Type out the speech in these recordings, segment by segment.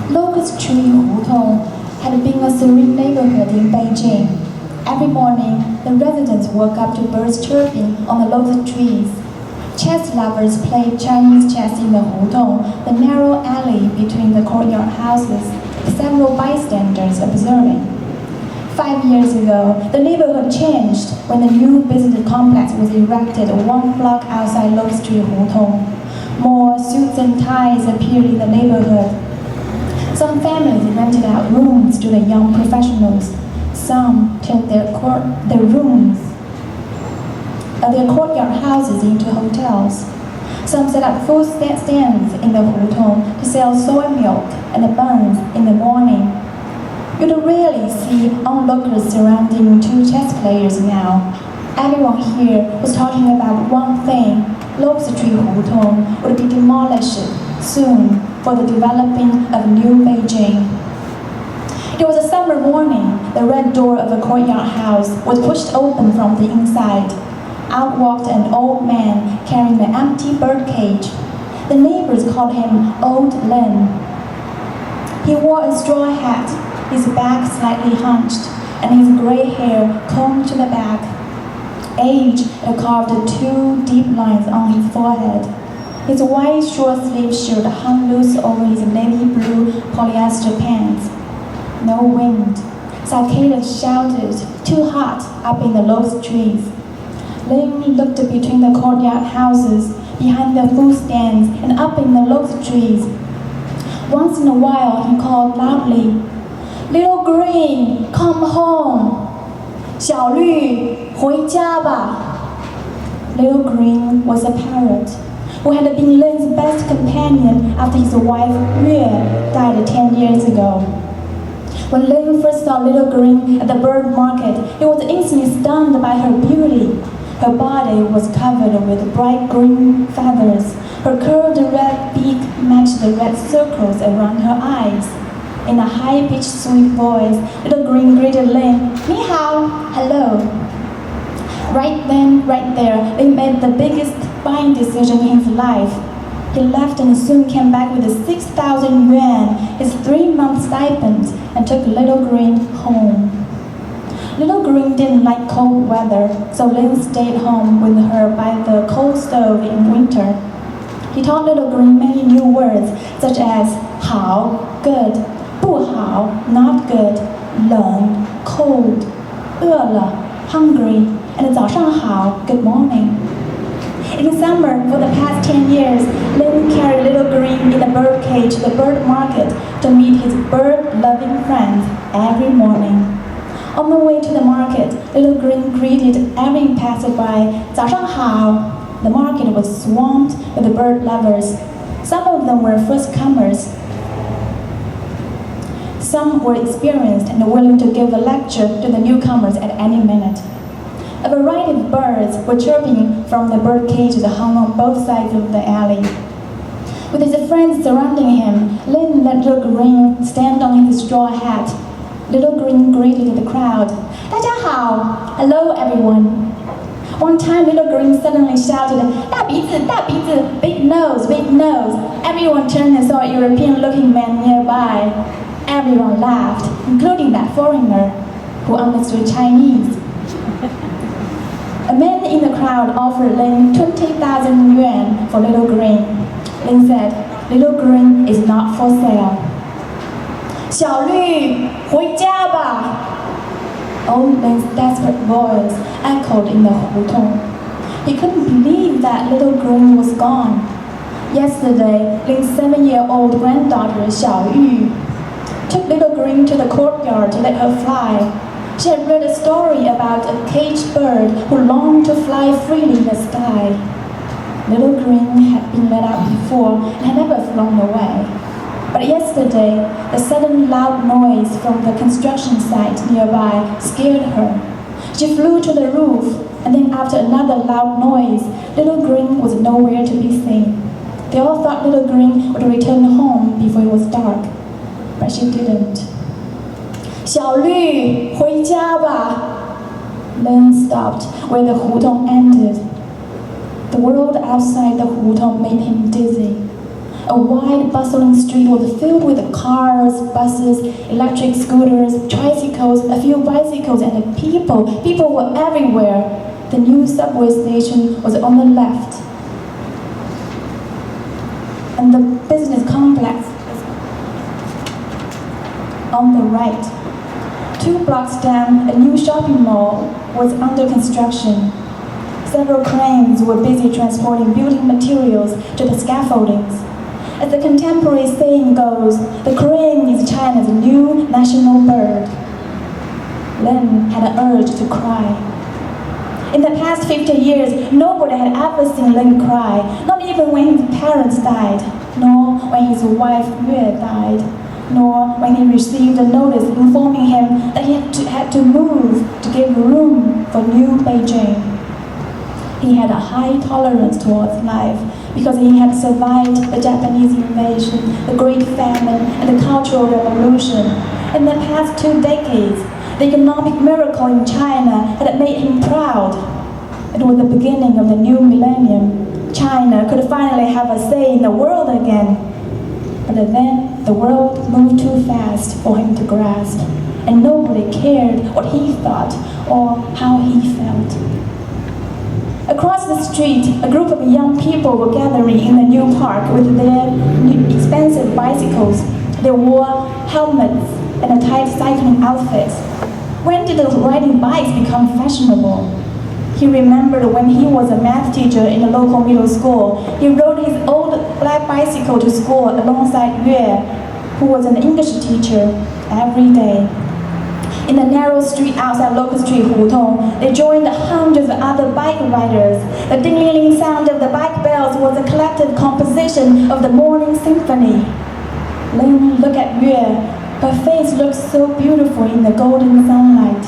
Locust Tree Hutong had been a serene neighborhood in Beijing. Every morning, the residents woke up to birds chirping on the locust trees. Chess lovers played Chinese chess in the Hutong, the narrow alley between the courtyard houses, with several bystanders observing. 5 years ago, the neighborhood changed when the new business complex was erected 1 block outside Locust Tree Hutong. More suits and ties appeared in the neighborhood. Some families rented out rooms to the young professionals. Some turned their courtyard houses into hotels. Some set up food stands in the Hutong to sell soy milk and buns in the morning. You'd rarely see onlookers surrounding 2 chess players now. Everyone here was talking about one thing: Locust Tree Hutong would be demolished soon for the developing of new Beijing. It was a summer morning. The red door of the courtyard house was pushed open from the inside. Out walked an old man carrying an empty bird cage. The neighbors called him Old Lin. He wore a straw hat, his back slightly hunched, and his gray hair combed to the back. Age had carved 2 deep lines on his forehead. His white short-sleeved shirt hung loose over his navy blue polyester pants. No wind. Cicadas shouted, too hot, up in the locust trees. Lin looked between the courtyard houses, behind the food stands, and up in the locust trees. Once in a while, he called loudly, "Little Green, come home! 小绿，回家吧!" Little Green was a parrot, who had been Lin's best companion after his wife Yue died 10 years ago. When Lin first saw Little Green at the bird market, he was instantly stunned by her beauty. Her body was covered with bright green feathers. Her curved red beak matched the red circles around her eyes. In a high-pitched, sweet voice, Little Green greeted Lin, "Ni hao," hello. Right then, right there, Lin made the biggest buying decision in his life. He left and soon came back with 6,000 yuan, his 3-month stipend, and took Little Green home. Little Green didn't like cold weather, so Lin stayed home with her by the coal stove in winter. He taught Little Green many new words, such as 好, good, 不好, not good, 冷, cold, 饿了, hungry, and 早上好, good morning. In the summer, for the past 10 years, Lin carried Little Green in the bird cage to the bird market to meet his bird-loving friends every morning. On the way to the market, Little Green greeted every passerby, 早上好. The market was swamped with the bird lovers. Some of them were first-comers. Some were experienced and willing to give a lecture to the newcomers at any minute. A variety of birds were chirping from the bird cages hung on both sides of the alley. With his friends surrounding him, Lin let Little Green stand on his straw hat. Little Green greeted the crowd. 大家好! Hello, everyone. One time, Little Green suddenly shouted, 大鼻子, 大鼻子, big nose, big nose. Everyone turned and saw a European-looking man nearby. Everyone laughed, including that foreigner, who understood Chinese. A man in the crowd offered Lin 20,000 yuan for Little Green. Lin said, Little Green is not for sale. 小绿，回家吧! Old Lin's desperate voice echoed in the Hutong. He couldn't believe that Little Green was gone. Yesterday, Lin's 7-year-old granddaughter, Xiaoyu, took Little Green to the courtyard to let her fly. She had read a story about a caged bird who longed to fly freely in the sky. Little Green had been let out before and had never flown away. But yesterday, the sudden loud noise from the construction site nearby scared her. She flew to the roof, and then after another loud noise, Little Green was nowhere to be seen. They all thought Little Green would return home before it was dark, but she didn't. 小绿，回家吧! Lin stopped where the Hutong ended. The world outside the Hutong made him dizzy. A wide, bustling street was filled with cars, buses, electric scooters, tricycles, a few bicycles, and people. People were everywhere. The new subway station was on the left, and the business complex on the right. 2 blocks down, a new shopping mall was under construction. Several cranes were busy transporting building materials to the scaffoldings. As the contemporary saying goes, the crane is China's new national bird. Lin had an urge to cry. In the past 50 years, nobody had ever seen Lin cry, not even when his parents died, nor when his wife Yue died, nor when he received a notice informing him that he had to move to give room for new Beijing. He had a high tolerance towards life because he had survived the Japanese invasion, the Great Famine, and the Cultural Revolution. In the past 2 decades, the economic miracle in China had made him proud. It was the beginning of the new millennium. China could finally have a say in the world again. But then the world moved too fast for him to grasp, and nobody cared what he thought or how he felt. Across the street, a group of young people were gathering in the new park with their expensive bicycles. They wore helmets and tight cycling outfits. When did the riding bikes become fashionable? He remembered when he was a math teacher in a local middle school. He rode his old black bicycle to school alongside Yue, who was an English teacher, every day. In the narrow street outside Local Street Hutong, they joined hundreds of other bike riders. The ding-ling sound of the bike bells was a collective composition of the morning symphony. Lin looked at Yue. Her face looked so beautiful in the golden sunlight,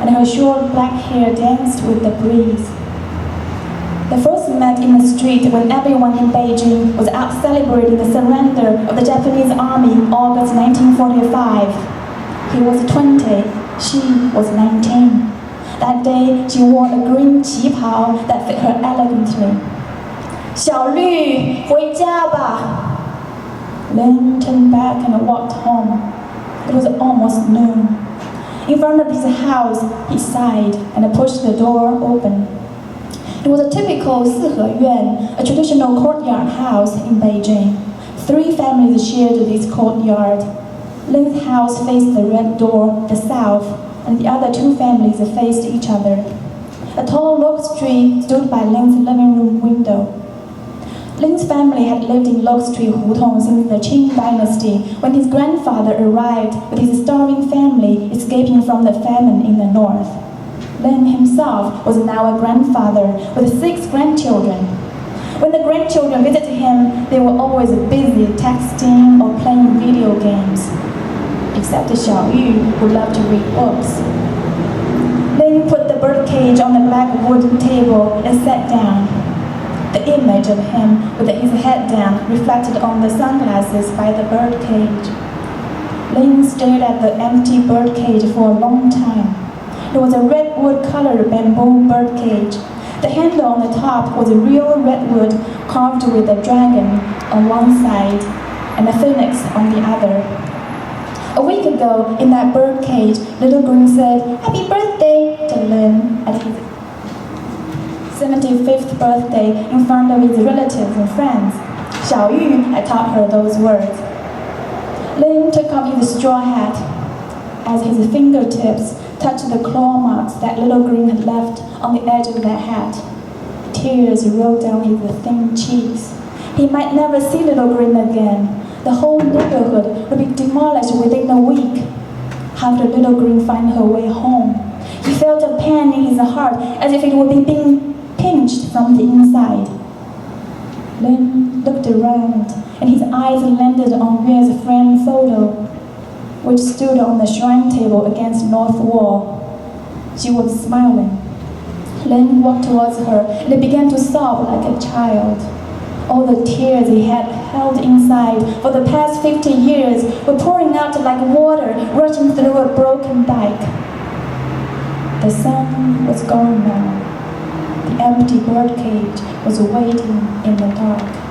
and her short black hair danced with the breeze. They first met in the street when everyone in Beijing was out celebrating the surrender of the Japanese army in August 1945. He was 20, she was 19. That day, she wore a green qipao that fit her elegantly. 小绿，回家吧. Lin turned back and walked home. It was almost noon. In front of his house, he sighed and pushed the door open. It was a typical Siheyuan, a traditional courtyard house in Beijing. 3 families shared this courtyard. Lin's house faced the red door, the south, and the other 2 families faced each other. A tall locust tree stood by Lin's living room window. Lin's family had lived in Locust Street Hutong since the Qing dynasty, when his grandfather arrived with his starving family escaping from the famine in the north. Lin himself was now a grandfather with 6 grandchildren. When the grandchildren visited him, they were always busy texting or playing video games, except Xiaoyu, who loved to read books. Lin put the birdcage on the black wooden table and sat down. The image of him with his head down reflected on the sunglasses by the birdcage. Lin stared at the empty birdcage for a long time. It was a redwood-colored bamboo birdcage. The handle on the top was real redwood carved with a dragon on one side and a phoenix on the other. A week ago, in that birdcage, Little Green said, "Happy birthday" to Lin at his 75th birthday in front of his relatives and friends. Xiaoyu had taught her those words. Lin took off his straw hat as his fingertips touched the claw marks that Little Green had left on the edge of that hat. Tears rolled down his thin cheeks. He might never see Little Green again. The whole neighborhood would be demolished within a week. How did Little Green find her way home? He felt a pain in his heart as if it would be being pinched from the inside. Lin looked around, and his eyes landed on Yue's framed photo, which stood on the shrine table against north wall. She was smiling. Lin walked towards her and began to sob like a child. All the tears he had held inside for the past 50 years were pouring out like water rushing through a broken dike. The sun was gone now. The empty birdcage was waiting in the dark.